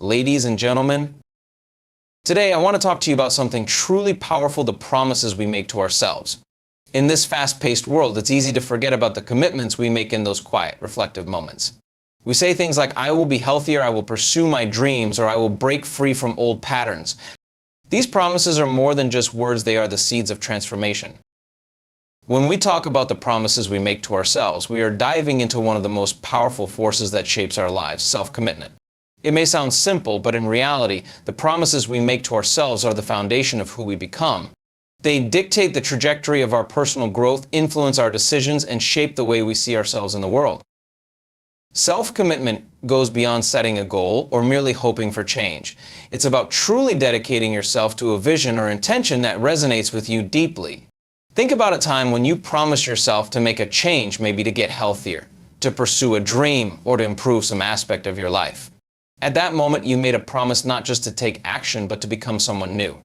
Ladies and gentlemen, today I want to talk to you about something truly powerful: the promises we make to ourselves. In this fast-paced world, it's easy to forget about the commitments we make in those quiet, reflective moments. We say things like, I will be healthier, I will pursue my dreams, or I will break free from old patterns. These promises are more than just words, they are the seeds of transformation. When we talk about the promises we make to ourselves, we are diving into one of the most powerful forces that shapes our lives: self-commitment. It may sound simple, but in reality, the promises we make to ourselves are the foundation of who we become. They dictate the trajectory of our personal growth, influence our decisions, and shape the way we see ourselves in the world. Self-commitment goes beyond setting a goal or merely hoping for change. It's about truly dedicating yourself to a vision or intention that resonates with you deeply. Think about a time when you promised yourself to make a change, maybe to get healthier, to pursue a dream, or to improve some aspect of your life. At that moment, you made a promise not just to take action, but to become someone new.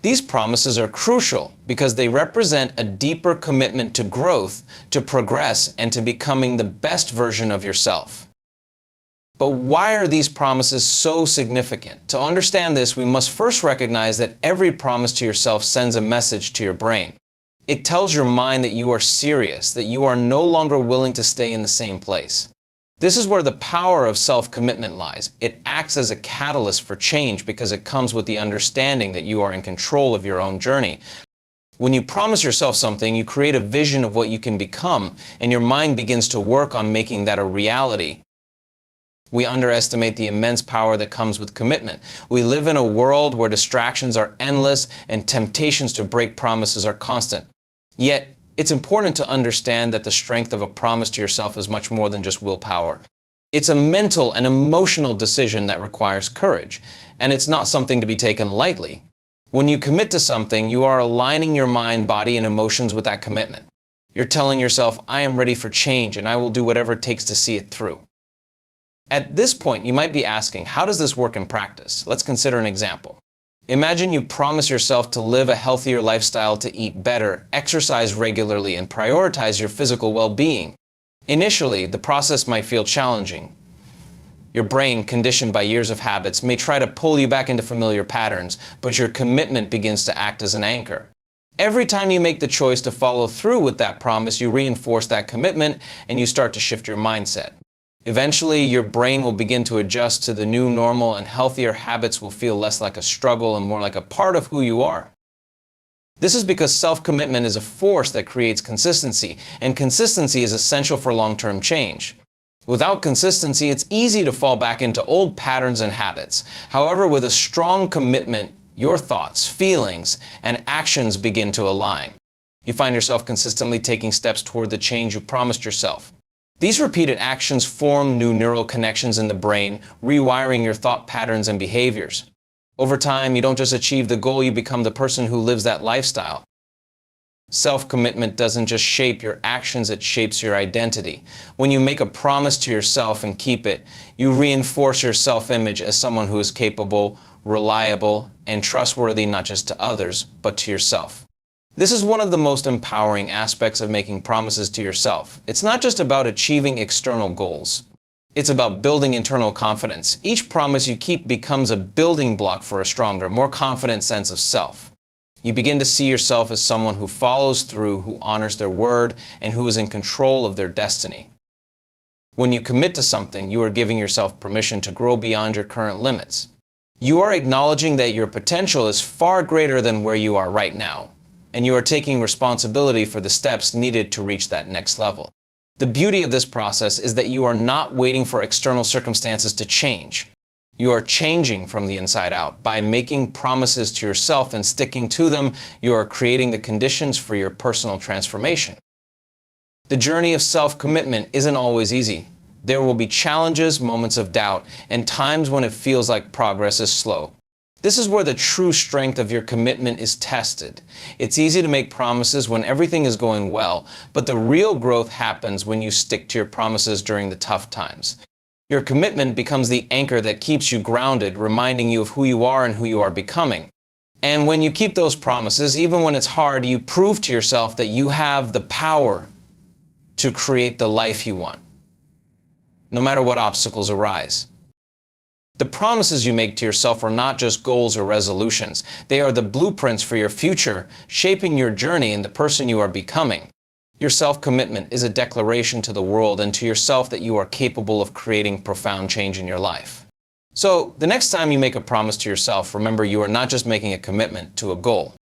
These promises are crucial because they represent a deeper commitment to growth, to progress, and to becoming the best version of yourself. But why are these promises so significant? To understand this, we must first recognize that every promise to yourself sends a message to your brain. It tells your mind that you are serious, that you are no longer willing to stay in the same place. This is where the power of self-commitment lies. It acts as a catalyst for change because it comes with the understanding that you are in control of your own journey. When you promise yourself something, you create a vision of what you can become, and your mind begins to work on making that a reality. We underestimate the immense power that comes with commitment. We live in a world where distractions are endless and temptations to break promises are constant. Yet, it's important to understand that the strength of a promise to yourself is much more than just willpower. It's a mental and emotional decision that requires courage, and it's not something to be taken lightly. When you commit to something, you are aligning your mind, body, and emotions with that commitment. You're telling yourself, I am ready for change, and I will do whatever it takes to see it through. At this point, you might be asking, how does this work in practice? Let's consider an example. Imagine you promise yourself to live a healthier lifestyle, to eat better, exercise regularly, and prioritize your physical well-being. Initially, the process might feel challenging. Your brain, conditioned by years of habits, may try to pull you back into familiar patterns, but your commitment begins to act as an anchor. Every time you make the choice to follow through with that promise, you reinforce that commitment and you start to shift your mindset. Eventually, your brain will begin to adjust to the new normal, and healthier habits will feel less like a struggle and more like a part of who you are. This is because self-commitment is a force that creates consistency, and consistency is essential for long-term change. Without consistency, it's easy to fall back into old patterns and habits. However, with a strong commitment, your thoughts, feelings, and actions begin to align. You find yourself consistently taking steps toward the change you promised yourself. These repeated actions form new neural connections in the brain, rewiring your thought patterns and behaviors. Over time, you don't just achieve the goal, you become the person who lives that lifestyle. Self-commitment doesn't just shape your actions, it shapes your identity. When you make a promise to yourself and keep it, you reinforce your self-image as someone who is capable, reliable, and trustworthy, not just to others, but to yourself. This is one of the most empowering aspects of making promises to yourself. It's not just about achieving external goals. It's about building internal confidence. Each promise you keep becomes a building block for a stronger, more confident sense of self. You begin to see yourself as someone who follows through, who honors their word, and who is in control of their destiny. When you commit to something, you are giving yourself permission to grow beyond your current limits. You are acknowledging that your potential is far greater than where you are right now, and you are taking responsibility for the steps needed to reach that next level. The beauty of this process is that you are not waiting for external circumstances to change. You are changing from the inside out. By making promises to yourself and sticking to them, you are creating the conditions for your personal transformation. The journey of self-commitment isn't always easy. There will be challenges, moments of doubt, and times when it feels like progress is slow. This is where the true strength of your commitment is tested. It's easy to make promises when everything is going well, but the real growth happens when you stick to your promises during the tough times. Your commitment becomes the anchor that keeps you grounded, reminding you of who you are and who you are becoming. And when you keep those promises, even when it's hard, you prove to yourself that you have the power to create the life you want, no matter what obstacles arise. The promises you make to yourself are not just goals or resolutions. They are the blueprints for your future, shaping your journey and the person you are becoming. Your self-commitment is a declaration to the world and to yourself that you are capable of creating profound change in your life. So, the next time you make a promise to yourself, remember you are not just making a commitment to a goal.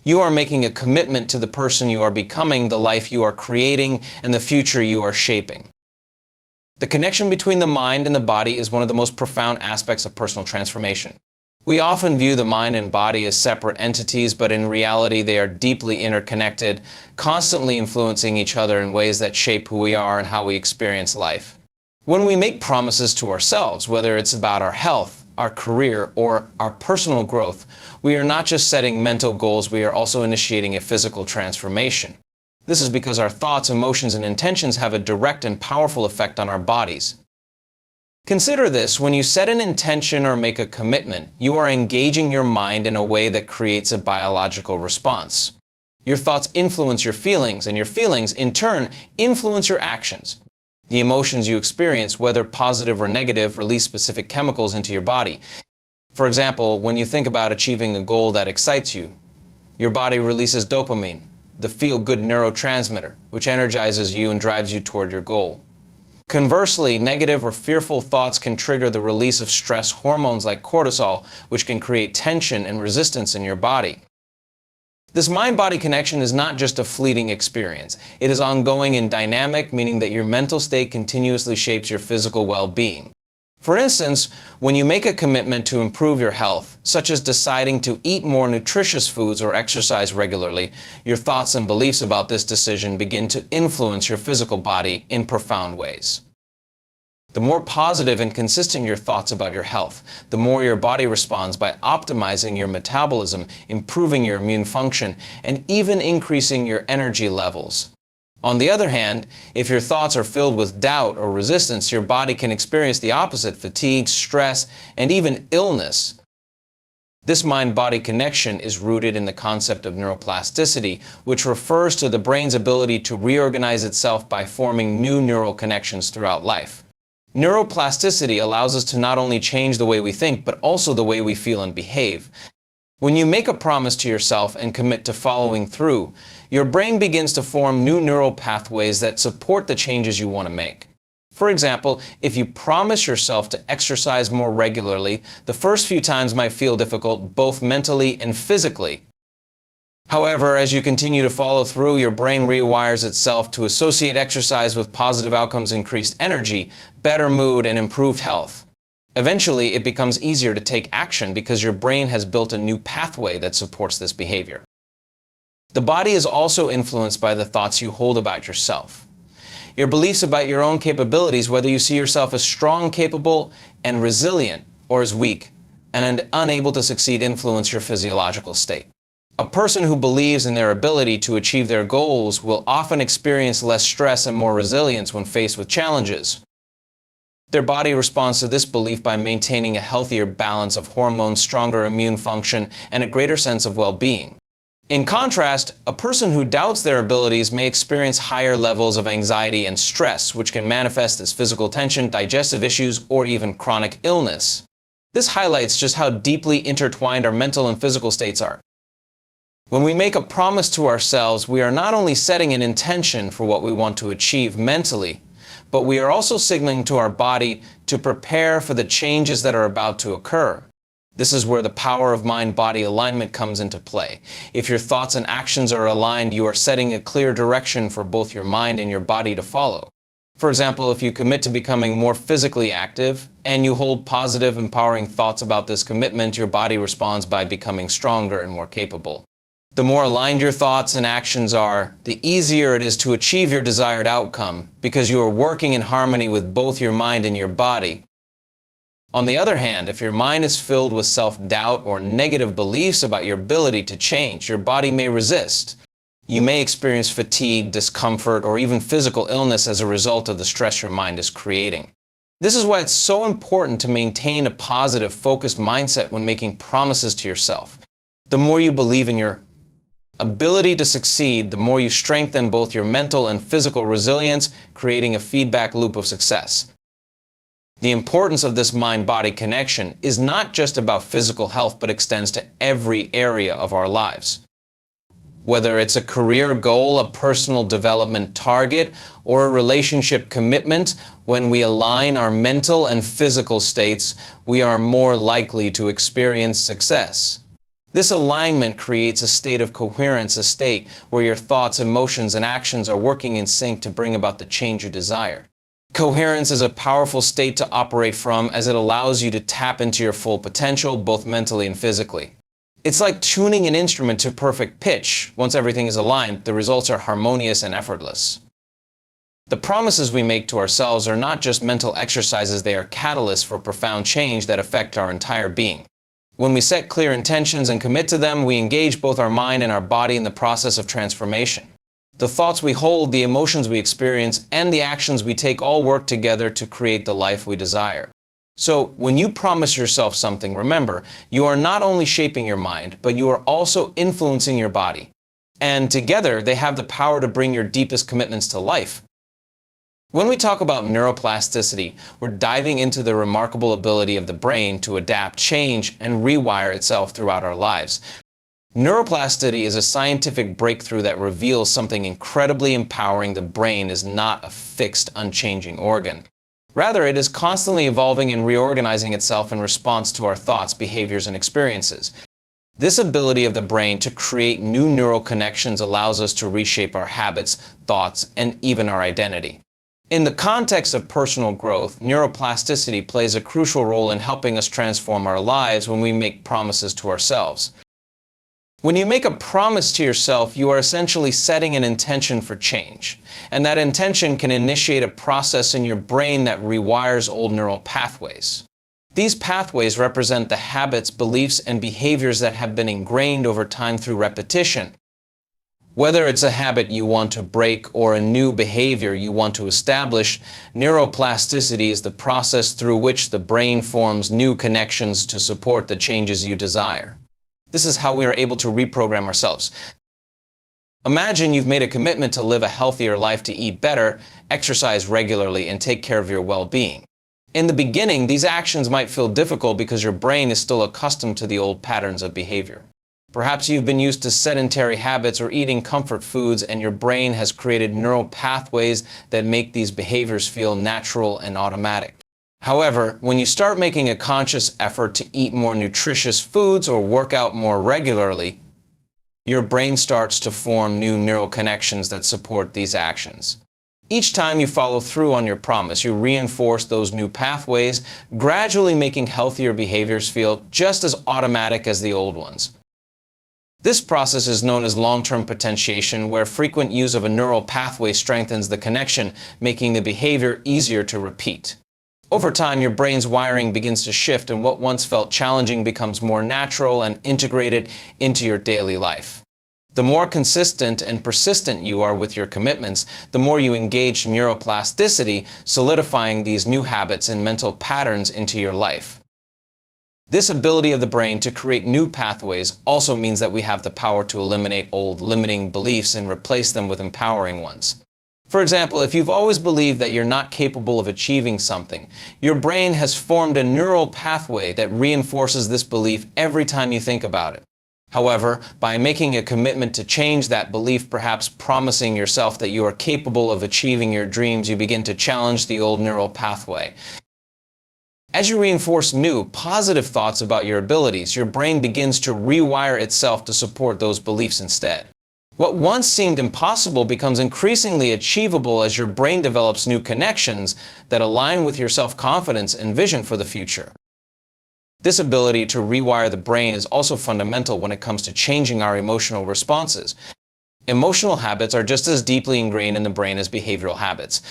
You are making a commitment to the person you are becoming, the life you are creating, and the future you are shaping. The connection between the mind and the body is one of the most profound aspects of personal transformation. We often view the mind and body as separate entities, but in reality they are deeply interconnected, constantly influencing each other in ways that shape who we are and how we experience life. When we make promises to ourselves, whether it's about our health, our career, or our personal growth, we are not just setting mental goals, we are also initiating a physical transformation. This is because our thoughts, emotions, and intentions have a direct and powerful effect on our bodies. Consider this: when you set an intention or make a commitment, you are engaging your mind in a way that creates a biological response. Your thoughts influence your feelings, and your feelings, in turn, influence your actions. The emotions you experience, whether positive or negative, release specific chemicals into your body. For example, when you think about achieving a goal that excites you, your body releases dopamine, the feel-good neurotransmitter, which energizes you and drives you toward your goal. Conversely, negative or fearful thoughts can trigger the release of stress hormones like cortisol, which can create tension and resistance in your body. This mind-body connection is not just a fleeting experience. It is ongoing and dynamic, meaning that your mental state continuously shapes your physical well-being. For instance, when you make a commitment to improve your health, such as deciding to eat more nutritious foods or exercise regularly, your thoughts and beliefs about this decision begin to influence your physical body in profound ways. The more positive and consistent your thoughts about your health, the more your body responds by optimizing your metabolism, improving your immune function, and even increasing your energy levels. On the other hand, if your thoughts are filled with doubt or resistance, your body can experience the opposite: fatigue, stress, and even illness. This mind-body connection is rooted in the concept of neuroplasticity, which refers to the brain's ability to reorganize itself by forming new neural connections throughout life. Neuroplasticity allows us to not only change the way we think, but also the way we feel and behave. When you make a promise to yourself and commit to following through, your brain begins to form new neural pathways that support the changes you want to make. For example, if you promise yourself to exercise more regularly, the first few times might feel difficult both mentally and physically. However, as you continue to follow through, your brain rewires itself to associate exercise with positive outcomes: increased energy, better mood, and improved health. Eventually, it becomes easier to take action because your brain has built a new pathway that supports this behavior. The body is also influenced by the thoughts you hold about yourself. Your beliefs about your own capabilities, whether you see yourself as strong, capable, and resilient, or as weak and unable to succeed, influence your physiological state. A person who believes in their ability to achieve their goals will often experience less stress and more resilience when faced with challenges. Their body responds to this belief by maintaining a healthier balance of hormones, stronger immune function, and a greater sense of well-being. In contrast, a person who doubts their abilities may experience higher levels of anxiety and stress, which can manifest as physical tension, digestive issues, or even chronic illness. This highlights just how deeply intertwined our mental and physical states are. When we make a promise to ourselves, we are not only setting an intention for what we want to achieve mentally, but we are also signaling to our body to prepare for the changes that are about to occur. This is where the power of mind-body alignment comes into play. If your thoughts and actions are aligned, you are setting a clear direction for both your mind and your body to follow. For example, if you commit to becoming more physically active and you hold positive, empowering thoughts about this commitment, your body responds by becoming stronger and more capable. The more aligned your thoughts and actions are, the easier it is to achieve your desired outcome because you are working in harmony with both your mind and your body. On the other hand, if your mind is filled with self-doubt or negative beliefs about your ability to change, your body may resist. You may experience fatigue, discomfort, or even physical illness as a result of the stress your mind is creating. This is why it's so important to maintain a positive, focused mindset when making promises to yourself. The more you believe in your ability to succeed, the more you strengthen both your mental and physical resilience, creating a feedback loop of success. The importance of this mind-body connection is not just about physical health, but extends to every area of our lives. Whether it's a career goal, a personal development target, or a relationship commitment, when we align our mental and physical states, we are more likely to experience success. This alignment creates a state of coherence, a state where your thoughts, emotions, and actions are working in sync to bring about the change you desire. Coherence is a powerful state to operate from, as it allows you to tap into your full potential, both mentally and physically. It's like tuning an instrument to perfect pitch. Once everything is aligned, the results are harmonious and effortless. The promises we make to ourselves are not just mental exercises, they are catalysts for profound change that affect our entire being. When we set clear intentions and commit to them, we engage both our mind and our body in the process of transformation. The thoughts we hold, the emotions we experience, and the actions we take all work together to create the life we desire. So, when you promise yourself something, remember, you are not only shaping your mind, but you are also influencing your body. And together, they have the power to bring your deepest commitments to life. When we talk about neuroplasticity, we're diving into the remarkable ability of the brain to adapt, change, and rewire itself throughout our lives. Neuroplasticity is a scientific breakthrough that reveals something incredibly empowering. The brain is not a fixed, unchanging organ. Rather, it is constantly evolving and reorganizing itself in response to our thoughts, behaviors, and experiences. This ability of the brain to create new neural connections allows us to reshape our habits, thoughts, and even our identity. In the context of personal growth, neuroplasticity plays a crucial role in helping us transform our lives when we make promises to ourselves. When you make a promise to yourself, you are essentially setting an intention for change. And that intention can initiate a process in your brain that rewires old neural pathways. These pathways represent the habits, beliefs, and behaviors that have been ingrained over time through repetition. Whether it's a habit you want to break or a new behavior you want to establish, neuroplasticity is the process through which the brain forms new connections to support the changes you desire. This is how we are able to reprogram ourselves. Imagine you've made a commitment to live a healthier life, to eat better, exercise regularly, and take care of your well-being. In the beginning, these actions might feel difficult because your brain is still accustomed to the old patterns of behavior. Perhaps you've been used to sedentary habits or eating comfort foods, and your brain has created neural pathways that make these behaviors feel natural and automatic. However, when you start making a conscious effort to eat more nutritious foods or work out more regularly, your brain starts to form new neural connections that support these actions. Each time you follow through on your promise, you reinforce those new pathways, gradually making healthier behaviors feel just as automatic as the old ones. This process is known as long-term potentiation, where frequent use of a neural pathway strengthens the connection, making the behavior easier to repeat. Over time, your brain's wiring begins to shift, and what once felt challenging becomes more natural and integrated into your daily life. The more consistent and persistent you are with your commitments, the more you engage neuroplasticity, solidifying these new habits and mental patterns into your life. This ability of the brain to create new pathways also means that we have the power to eliminate old limiting beliefs and replace them with empowering ones. For example, if you've always believed that you're not capable of achieving something, your brain has formed a neural pathway that reinforces this belief every time you think about it. However, by making a commitment to change that belief, perhaps promising yourself that you are capable of achieving your dreams, you begin to challenge the old neural pathway. As you reinforce new, positive thoughts about your abilities, your brain begins to rewire itself to support those beliefs instead. What once seemed impossible becomes increasingly achievable as your brain develops new connections that align with your self-confidence and vision for the future. This ability to rewire the brain is also fundamental when it comes to changing our emotional responses. Emotional habits are just as deeply ingrained in the brain as behavioral habits.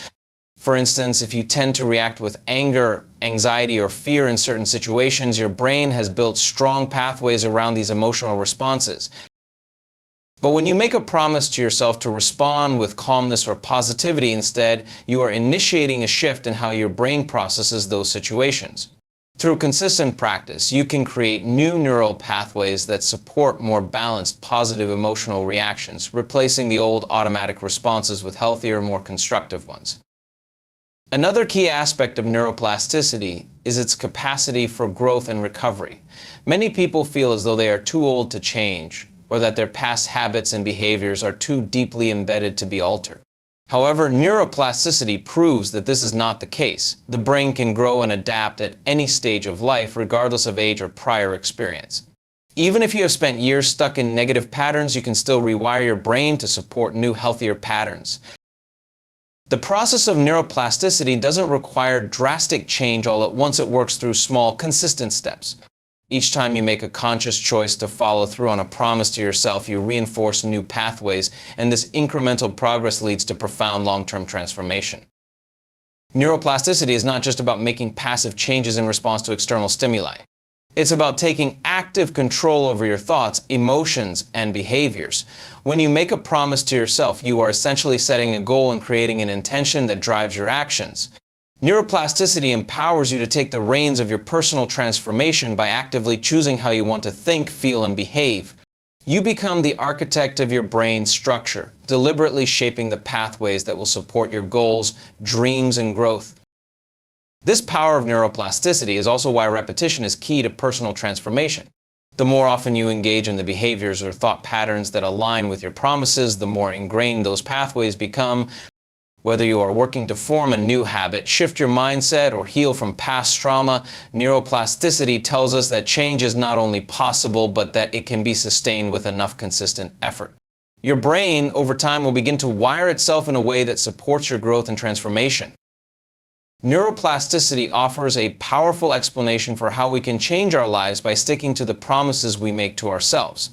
For instance, if you tend to react with anger, anxiety, or fear in certain situations, your brain has built strong pathways around these emotional responses. But when you make a promise to yourself to respond with calmness or positivity instead, you are initiating a shift in how your brain processes those situations. Through consistent practice, you can create new neural pathways that support more balanced, positive emotional reactions, replacing the old automatic responses with healthier, more constructive ones. Another key aspect of neuroplasticity is its capacity for growth and recovery. Many people feel as though they are too old to change, or that their past habits and behaviors are too deeply embedded to be altered. However, neuroplasticity proves that this is not the case. The brain can grow and adapt at any stage of life, regardless of age or prior experience. Even if you have spent years stuck in negative patterns, you can still rewire your brain to support new, healthier patterns. The process of neuroplasticity doesn't require drastic change all at once. It works through small, consistent steps. Each time you make a conscious choice to follow through on a promise to yourself, you reinforce new pathways, and this incremental progress leads to profound long-term transformation. Neuroplasticity is not just about making passive changes in response to external stimuli. It's about taking active control over your thoughts, emotions, and behaviors. When you make a promise to yourself, you are essentially setting a goal and creating an intention that drives your actions. Neuroplasticity empowers you to take the reins of your personal transformation by actively choosing how you want to think, feel, and behave. You become the architect of your brain's structure, deliberately shaping the pathways that will support your goals, dreams, and growth. This power of neuroplasticity is also why repetition is key to personal transformation. The more often you engage in the behaviors or thought patterns that align with your promises, the more ingrained those pathways become. Whether you are working to form a new habit, shift your mindset, or heal from past trauma, neuroplasticity tells us that change is not only possible, but that it can be sustained with enough consistent effort. Your brain, over time, will begin to wire itself in a way that supports your growth and transformation. Neuroplasticity offers a powerful explanation for how we can change our lives by sticking to the promises we make to ourselves.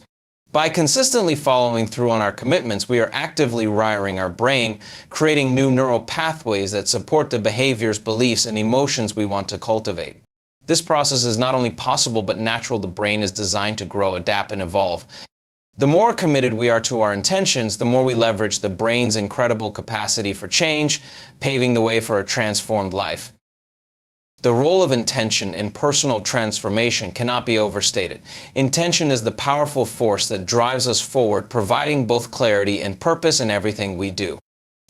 By consistently following through on our commitments, we are actively wiring our brain, creating new neural pathways that support the behaviors, beliefs, and emotions we want to cultivate. This process is not only possible but natural. The brain is designed to grow, adapt, and evolve. The more committed we are to our intentions, the more we leverage the brain's incredible capacity for change, paving the way for a transformed life. The role of intention in personal transformation cannot be overstated. Intention is the powerful force that drives us forward, providing both clarity and purpose in everything we do.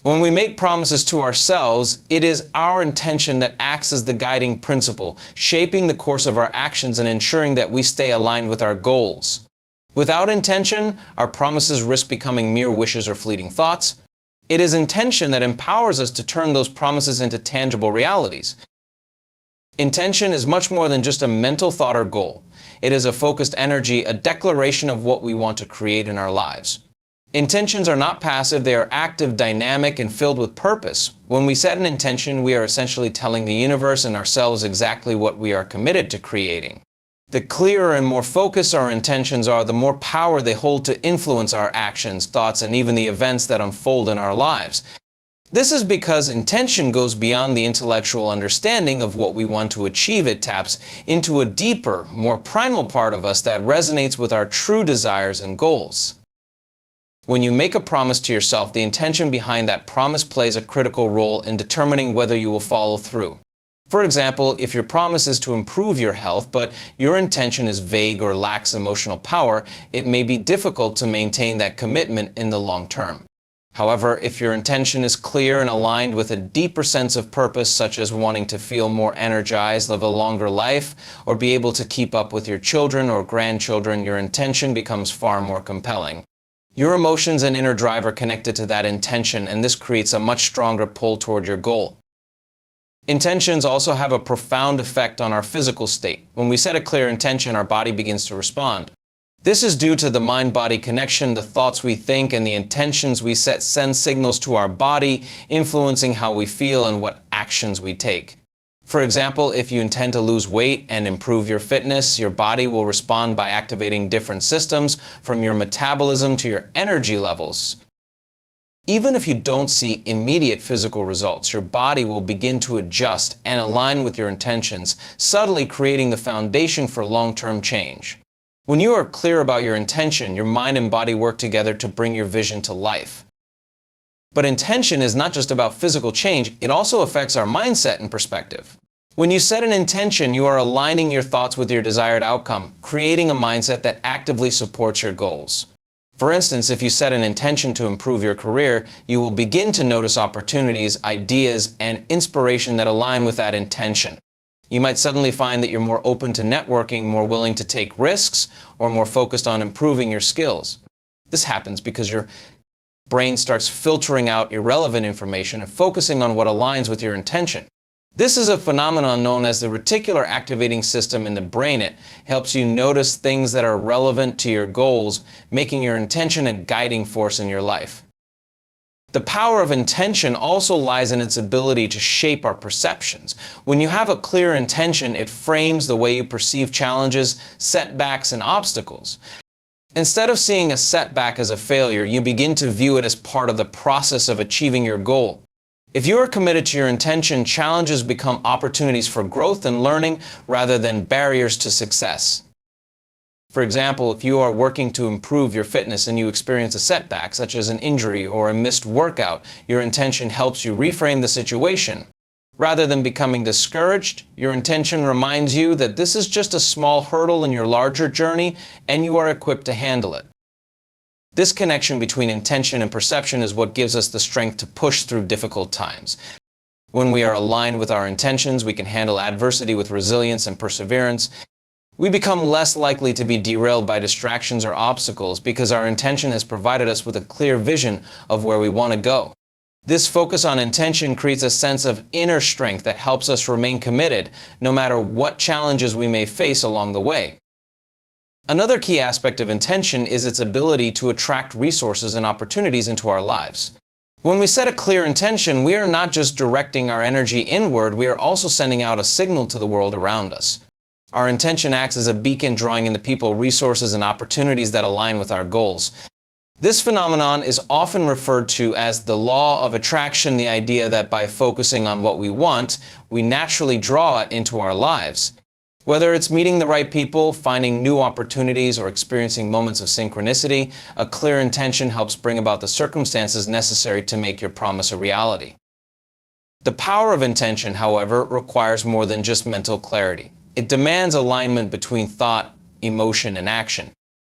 When we make promises to ourselves, it is our intention that acts as the guiding principle, shaping the course of our actions and ensuring that we stay aligned with our goals. Without intention, our promises risk becoming mere wishes or fleeting thoughts. It is intention that empowers us to turn those promises into tangible realities. Intention is much more than just a mental thought or goal. It is a focused energy, a declaration of what we want to create in our lives. Intentions are not passive, they are active, dynamic, and filled with purpose. When we set an intention, we are essentially telling the universe and ourselves exactly what we are committed to creating. The clearer and more focused our intentions are, the more power they hold to influence our actions, thoughts, and even the events that unfold in our lives. This is because intention goes beyond the intellectual understanding of what we want to achieve. It taps into a deeper, more primal part of us that resonates with our true desires and goals. When you make a promise to yourself, the intention behind that promise plays a critical role in determining whether you will follow through. For example, if your promise is to improve your health, but your intention is vague or lacks emotional power, it may be difficult to maintain that commitment in the long term. However, if your intention is clear and aligned with a deeper sense of purpose, such as wanting to feel more energized, live a longer life, or be able to keep up with your children or grandchildren, your intention becomes far more compelling. Your emotions and inner drive are connected to that intention, and this creates a much stronger pull toward your goal. Intentions also have a profound effect on our physical state. When we set a clear intention, our body begins to respond. This is due to the mind-body connection. The thoughts we think and the intentions we set send signals to our body, influencing how we feel and what actions we take. For example, if you intend to lose weight and improve your fitness, your body will respond by activating different systems, from your metabolism to your energy levels. Even if you don't see immediate physical results, your body will begin to adjust and align with your intentions, subtly creating the foundation for long-term change. When you are clear about your intention, your mind and body work together to bring your vision to life. But intention is not just about physical change, it also affects our mindset and perspective. When you set an intention, you are aligning your thoughts with your desired outcome, creating a mindset that actively supports your goals. For instance, if you set an intention to improve your career, you will begin to notice opportunities, ideas, and inspiration that align with that intention. You might suddenly find that you're more open to networking, more willing to take risks, or more focused on improving your skills. This happens because your brain starts filtering out irrelevant information and focusing on what aligns with your intention. This is a phenomenon known as the reticular activating system in the brain. It helps you notice things that are relevant to your goals, making your intention a guiding force in your life. The power of intention also lies in its ability to shape our perceptions. When you have a clear intention, it frames the way you perceive challenges, setbacks, and obstacles. Instead of seeing a setback as a failure, you begin to view it as part of the process of achieving your goal. If you are committed to your intention, challenges become opportunities for growth and learning rather than barriers to success. For example, if you are working to improve your fitness and you experience a setback, such as an injury or a missed workout, your intention helps you reframe the situation. Rather than becoming discouraged, your intention reminds you that this is just a small hurdle in your larger journey and you are equipped to handle it. This connection between intention and perception is what gives us the strength to push through difficult times. When we are aligned with our intentions, we can handle adversity with resilience and perseverance. We become less likely to be derailed by distractions or obstacles because our intention has provided us with a clear vision of where we want to go. This focus on intention creates a sense of inner strength that helps us remain committed no matter what challenges we may face along the way. Another key aspect of intention is its ability to attract resources and opportunities into our lives. When we set a clear intention, we are not just directing our energy inward, we are also sending out a signal to the world around us. Our intention acts as a beacon, drawing in the people, resources, and opportunities that align with our goals. This phenomenon is often referred to as the law of attraction, the idea that by focusing on what we want, we naturally draw it into our lives. Whether it's meeting the right people, finding new opportunities, or experiencing moments of synchronicity, a clear intention helps bring about the circumstances necessary to make your promise a reality. The power of intention, however, requires more than just mental clarity. It demands alignment between thought, emotion, and action.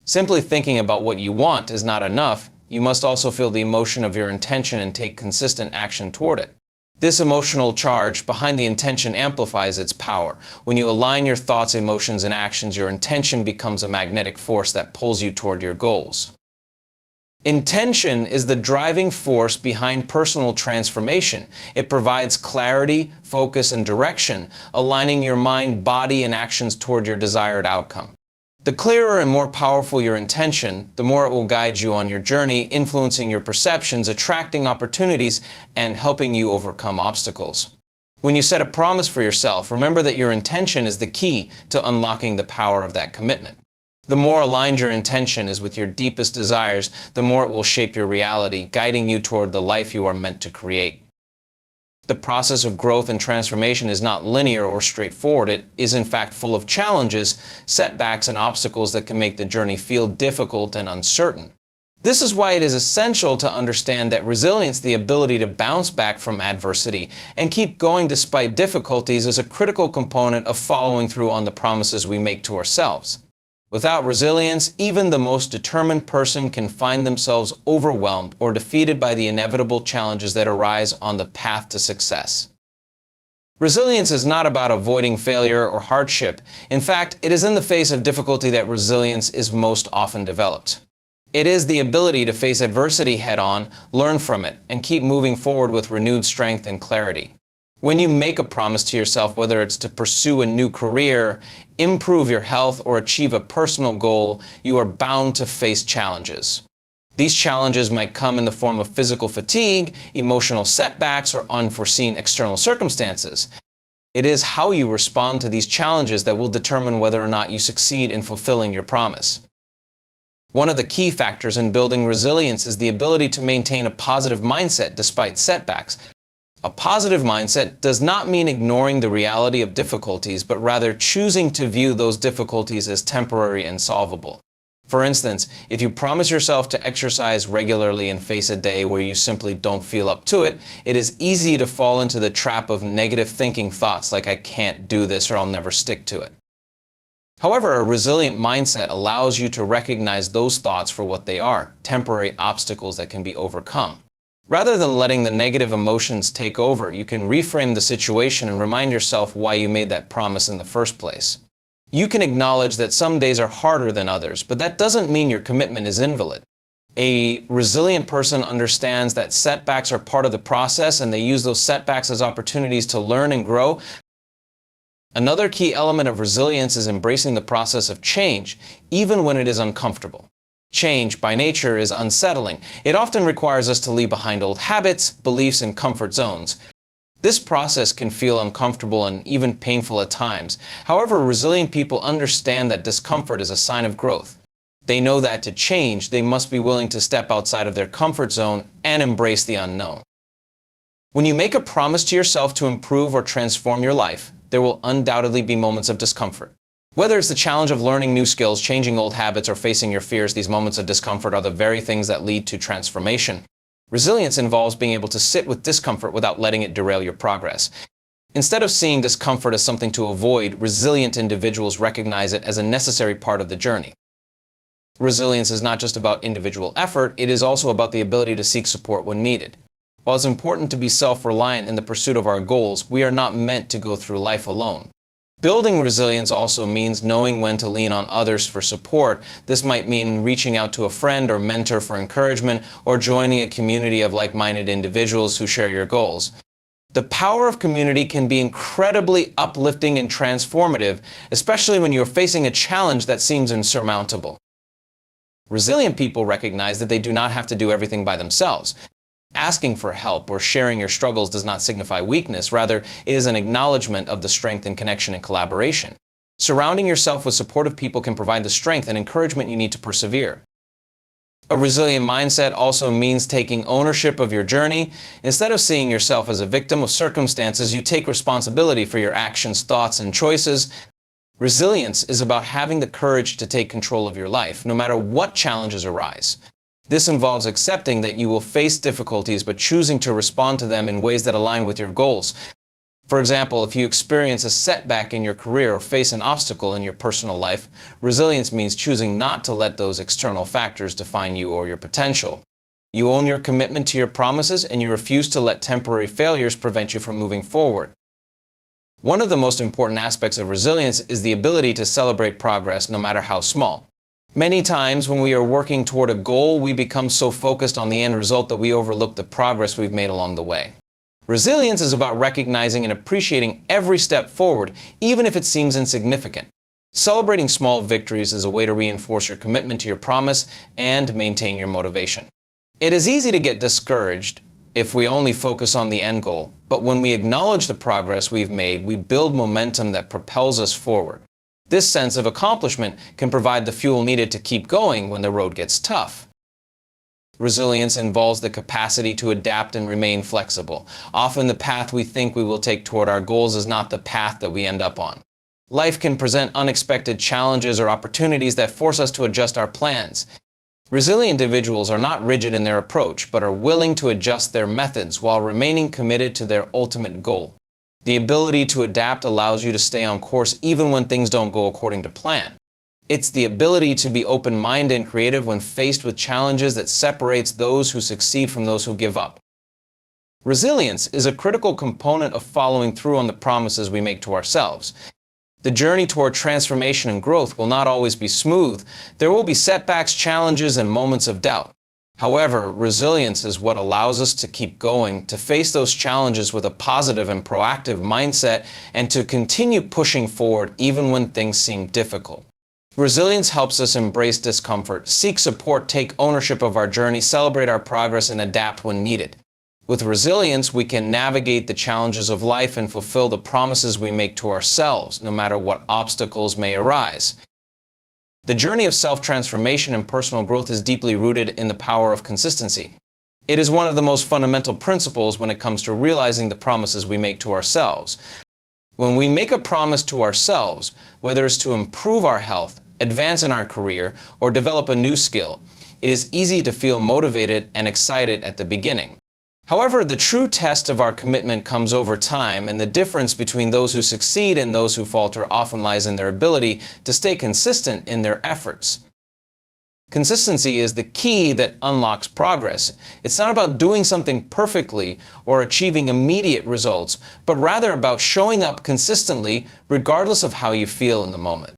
Simply thinking about what you want is not enough. You must also feel the emotion of your intention and take consistent action toward it. This emotional charge behind the intention amplifies its power. When you align your thoughts, emotions, and actions, your intention becomes a magnetic force that pulls you toward your goals. Intention is the driving force behind personal transformation. It provides clarity, focus, and direction, aligning your mind, body, and actions toward your desired outcome. The clearer and more powerful your intention, the more it will guide you on your journey, influencing your perceptions, attracting opportunities, and helping you overcome obstacles. When you set a promise for yourself, remember that your intention is the key to unlocking the power of that commitment. The more aligned your intention is with your deepest desires, the more it will shape your reality, guiding you toward the life you are meant to create. The process of growth and transformation is not linear or straightforward. It is in fact full of challenges, setbacks, and obstacles that can make the journey feel difficult and uncertain. This is why it is essential to understand that resilience, the ability to bounce back from adversity and keep going despite difficulties, is a critical component of following through on the promises we make to ourselves. Without resilience, even the most determined person can find themselves overwhelmed or defeated by the inevitable challenges that arise on the path to success. Resilience is not about avoiding failure or hardship. In fact, it is in the face of difficulty that resilience is most often developed. It is the ability to face adversity head-on, learn from it, and keep moving forward with renewed strength and clarity. When you make a promise to yourself, whether it's to pursue a new career, improve your health, or achieve a personal goal, you are bound to face challenges. These challenges might come in the form of physical fatigue, emotional setbacks, or unforeseen external circumstances. It is how you respond to these challenges that will determine whether or not you succeed in fulfilling your promise. One of the key factors in building resilience is the ability to maintain a positive mindset despite setbacks. A positive mindset does not mean ignoring the reality of difficulties, but rather choosing to view those difficulties as temporary and solvable. For instance, if you promise yourself to exercise regularly and face a day where you simply don't feel up to it, it is easy to fall into the trap of negative thinking thoughts like "I can't do this" or "I'll never stick to it." However, a resilient mindset allows you to recognize those thoughts for what they are, temporary obstacles that can be overcome. Rather than letting the negative emotions take over, you can reframe the situation and remind yourself why you made that promise in the first place. You can acknowledge that some days are harder than others, but that doesn't mean your commitment is invalid. A resilient person understands that setbacks are part of the process, and they use those setbacks as opportunities to learn and grow. Another key element of resilience is embracing the process of change, even when it is uncomfortable. Change, by nature, is unsettling. It often requires us to leave behind old habits, beliefs, and comfort zones. This process can feel uncomfortable and even painful at times. However, resilient people understand that discomfort is a sign of growth. They know that to change, they must be willing to step outside of their comfort zone and embrace the unknown. When you make a promise to yourself to improve or transform your life, there will undoubtedly be moments of discomfort. Whether it's the challenge of learning new skills, changing old habits, or facing your fears, these moments of discomfort are the very things that lead to transformation. Resilience involves being able to sit with discomfort without letting it derail your progress. Instead of seeing discomfort as something to avoid, resilient individuals recognize it as a necessary part of the journey. Resilience is not just about individual effort, it is also about the ability to seek support when needed. While it's important to be self-reliant in the pursuit of our goals, we are not meant to go through life alone. Building resilience also means knowing when to lean on others for support. This might mean reaching out to a friend or mentor for encouragement, or joining a community of like-minded individuals who share your goals. The power of community can be incredibly uplifting and transformative, especially when you're facing a challenge that seems insurmountable. Resilient people recognize that they do not have to do everything by themselves. Asking for help or sharing your struggles does not signify weakness. Rather, it is an acknowledgement of the strength in connection and collaboration. Surrounding yourself with supportive people can provide the strength and encouragement you need to persevere. A resilient mindset also means taking ownership of your journey. Instead of seeing yourself as a victim of circumstances, you take responsibility for your actions, thoughts, and choices. Resilience is about having the courage to take control of your life, no matter what challenges arise. This involves accepting that you will face difficulties, but choosing to respond to them in ways that align with your goals. For example, if you experience a setback in your career or face an obstacle in your personal life, resilience means choosing not to let those external factors define you or your potential. You own your commitment to your promises, and you refuse to let temporary failures prevent you from moving forward. One of the most important aspects of resilience is the ability to celebrate progress, no matter how small. Many times when we are working toward a goal, we become so focused on the end result that we overlook the progress we've made along the way. Resilience is about recognizing and appreciating every step forward, even if it seems insignificant. Celebrating small victories is a way to reinforce your commitment to your promise and maintain your motivation. It is easy to get discouraged if we only focus on the end goal, but when we acknowledge the progress we've made, we build momentum that propels us forward. This sense of accomplishment can provide the fuel needed to keep going when the road gets tough. Resilience involves the capacity to adapt and remain flexible. Often the path we think we will take toward our goals is not the path that we end up on. Life can present unexpected challenges or opportunities that force us to adjust our plans. Resilient individuals are not rigid in their approach, but are willing to adjust their methods while remaining committed to their ultimate goal. The ability to adapt allows you to stay on course even when things don't go according to plan. It's the ability to be open-minded and creative when faced with challenges that separates those who succeed from those who give up. Resilience is a critical component of following through on the promises we make to ourselves. The journey toward transformation and growth will not always be smooth. There will be setbacks, challenges, and moments of doubt. However, resilience is what allows us to keep going, to face those challenges with a positive and proactive mindset, and to continue pushing forward even when things seem difficult. Resilience helps us embrace discomfort, seek support, take ownership of our journey, celebrate our progress, and adapt when needed. With resilience, we can navigate the challenges of life and fulfill the promises we make to ourselves, no matter what obstacles may arise. The journey of self-transformation and personal growth is deeply rooted in the power of consistency. It is one of the most fundamental principles when it comes to realizing the promises we make to ourselves. When we make a promise to ourselves, whether it's to improve our health, advance in our career, or develop a new skill, it is easy to feel motivated and excited at the beginning. However, the true test of our commitment comes over time, and the difference between those who succeed and those who falter often lies in their ability to stay consistent in their efforts. Consistency is the key that unlocks progress. It's not about doing something perfectly or achieving immediate results, but rather about showing up consistently regardless of how you feel in the moment.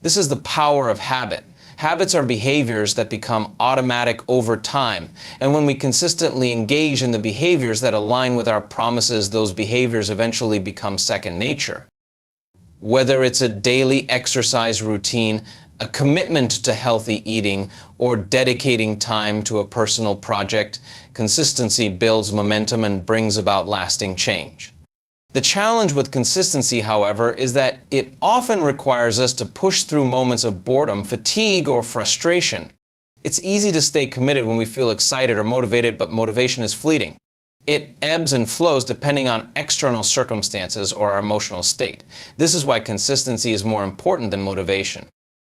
This is the power of habit. Habits are behaviors that become automatic over time, and when we consistently engage in the behaviors that align with our promises, those behaviors eventually become second nature. Whether it's a daily exercise routine, a commitment to healthy eating, or dedicating time to a personal project, consistency builds momentum and brings about lasting change. The challenge with consistency, however, is that it often requires us to push through moments of boredom, fatigue, or frustration. It's easy to stay committed when we feel excited or motivated, but motivation is fleeting. It ebbs and flows depending on external circumstances or our emotional state. This is why consistency is more important than motivation.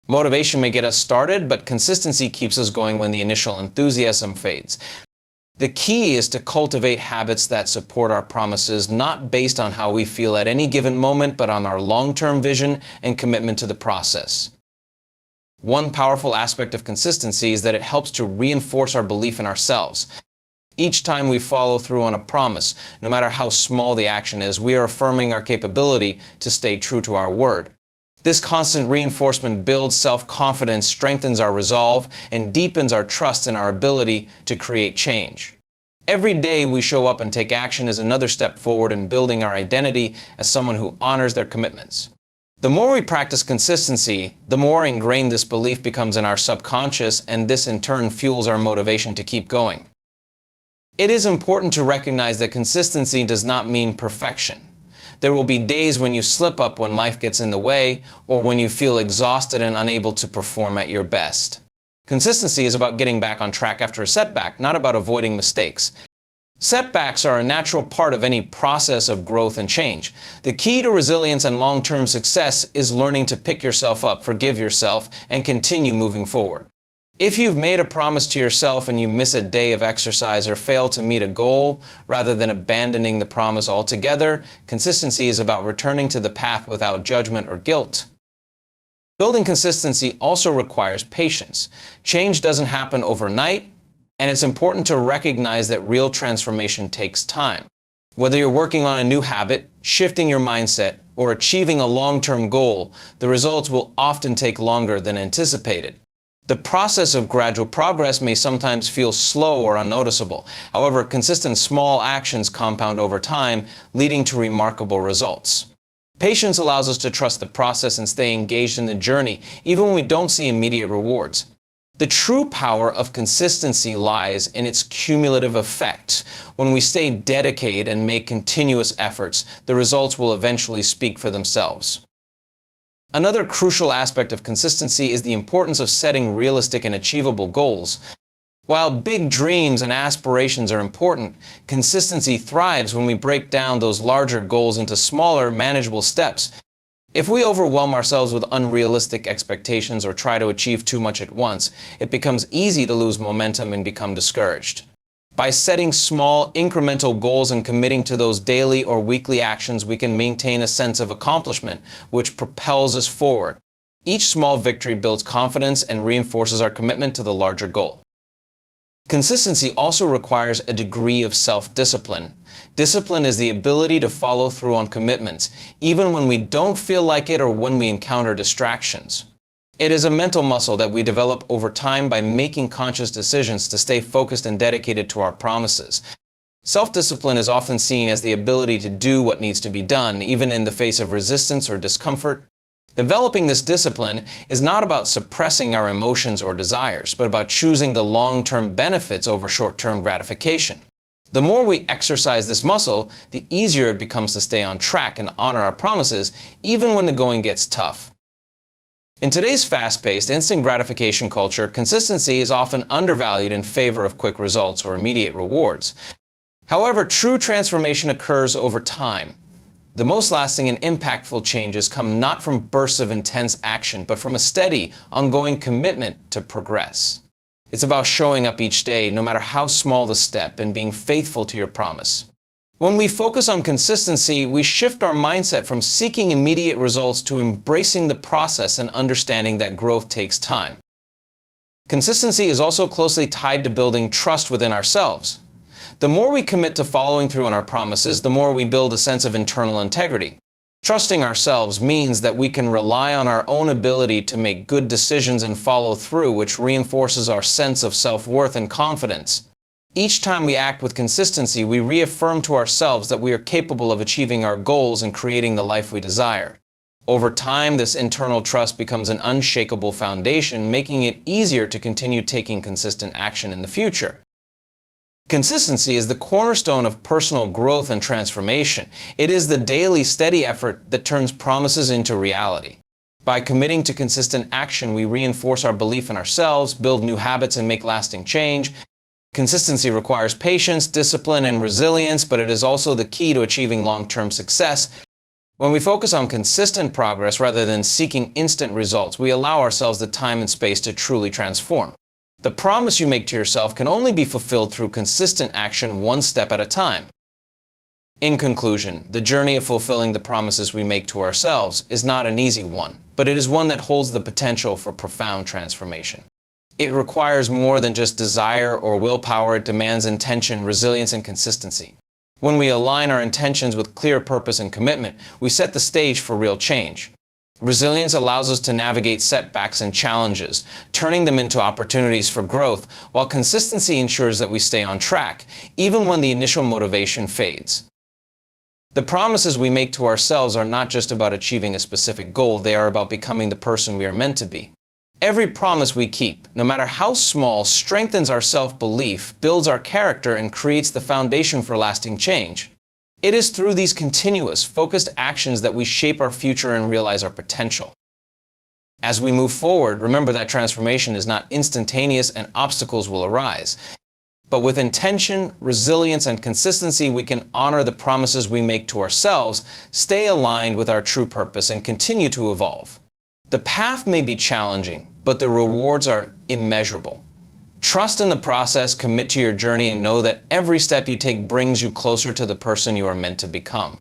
Motivation may get us started, but consistency keeps us going when the initial enthusiasm fades. The key is to cultivate habits that support our promises, not based on how we feel at any given moment, but on our long-term vision and commitment to the process. One powerful aspect of consistency is that it helps to reinforce our belief in ourselves. Each time we follow through on a promise, no matter how small the action is, we are affirming our capability to stay true to our word. This constant reinforcement builds self-confidence, strengthens our resolve, and deepens our trust in our ability to create change. Every day we show up and take action is another step forward in building our identity as someone who honors their commitments. The more we practice consistency, the more ingrained this belief becomes in our subconscious, and this in turn fuels our motivation to keep going. It is important to recognize that consistency does not mean perfection. There will be days when you slip up, when life gets in the way, or when you feel exhausted and unable to perform at your best. Consistency is about getting back on track after a setback, not about avoiding mistakes. Setbacks are a natural part of any process of growth and change. The key to resilience and long-term success is learning to pick yourself up, forgive yourself, and continue moving forward. If you've made a promise to yourself and you miss a day of exercise or fail to meet a goal, rather than abandoning the promise altogether, consistency is about returning to the path without judgment or guilt. Building consistency also requires patience. Change doesn't happen overnight, and it's important to recognize that real transformation takes time. Whether you're working on a new habit, shifting your mindset, or achieving a long-term goal, the results will often take longer than anticipated. The process of gradual progress may sometimes feel slow or unnoticeable. However, consistent small actions compound over time, leading to remarkable results. Patience allows us to trust the process and stay engaged in the journey, even when we don't see immediate rewards. The true power of consistency lies in its cumulative effect. When we stay dedicated and make continuous efforts, the results will eventually speak for themselves. Another crucial aspect of consistency is the importance of setting realistic and achievable goals. While big dreams and aspirations are important, consistency thrives when we break down those larger goals into smaller, manageable steps. If we overwhelm ourselves with unrealistic expectations or try to achieve too much at once, it becomes easy to lose momentum and become discouraged. By setting small, incremental goals and committing to those daily or weekly actions, we can maintain a sense of accomplishment, which propels us forward. Each small victory builds confidence and reinforces our commitment to the larger goal. Consistency also requires a degree of self-discipline. Discipline is the ability to follow through on commitments, even when we don't feel like it or when we encounter distractions. It is a mental muscle that we develop over time by making conscious decisions to stay focused and dedicated to our promises. Self-discipline is often seen as the ability to do what needs to be done, even in the face of resistance or discomfort. Developing this discipline is not about suppressing our emotions or desires, but about choosing the long-term benefits over short-term gratification. The more we exercise this muscle, the easier it becomes to stay on track and honor our promises, even when the going gets tough. In today's fast-paced, instant gratification culture, consistency is often undervalued in favor of quick results or immediate rewards. However, true transformation occurs over time. The most lasting and impactful changes come not from bursts of intense action, but from a steady, ongoing commitment to progress. It's about showing up each day, no matter how small the step, and being faithful to your promise. When we focus on consistency, we shift our mindset from seeking immediate results to embracing the process and understanding that growth takes time. Consistency is also closely tied to building trust within ourselves. The more we commit to following through on our promises, the more we build a sense of internal integrity. Trusting ourselves means that we can rely on our own ability to make good decisions and follow through, which reinforces our sense of self-worth and confidence. Each time we act with consistency, we reaffirm to ourselves that we are capable of achieving our goals and creating the life we desire. Over time, this internal trust becomes an unshakable foundation, making it easier to continue taking consistent action in the future. Consistency is the cornerstone of personal growth and transformation. It is the daily, steady effort that turns promises into reality. By committing to consistent action, we reinforce our belief in ourselves, build new habits, and make lasting change. Consistency requires patience, discipline, and resilience, but it is also the key to achieving long-term success. When we focus on consistent progress rather than seeking instant results, we allow ourselves the time and space to truly transform. The promise you make to yourself can only be fulfilled through consistent action, one step at a time. In conclusion, the journey of fulfilling the promises we make to ourselves is not an easy one, but it is one that holds the potential for profound transformation. It requires more than just desire or willpower. It demands intention, resilience, and consistency. When we align our intentions with clear purpose and commitment, we set the stage for real change. Resilience allows us to navigate setbacks and challenges, turning them into opportunities for growth, while consistency ensures that we stay on track, even when the initial motivation fades. The promises we make to ourselves are not just about achieving a specific goal, they are about becoming the person we are meant to be. Every promise we keep, no matter how small, strengthens our self-belief, builds our character, and creates the foundation for lasting change. It is through these continuous, focused actions that we shape our future and realize our potential. As we move forward, remember that transformation is not instantaneous and obstacles will arise. But with intention, resilience, and consistency, we can honor the promises we make to ourselves, stay aligned with our true purpose, and continue to evolve. The path may be challenging, but the rewards are immeasurable. Trust in the process, commit to your journey, and know that every step you take brings you closer to the person you are meant to become.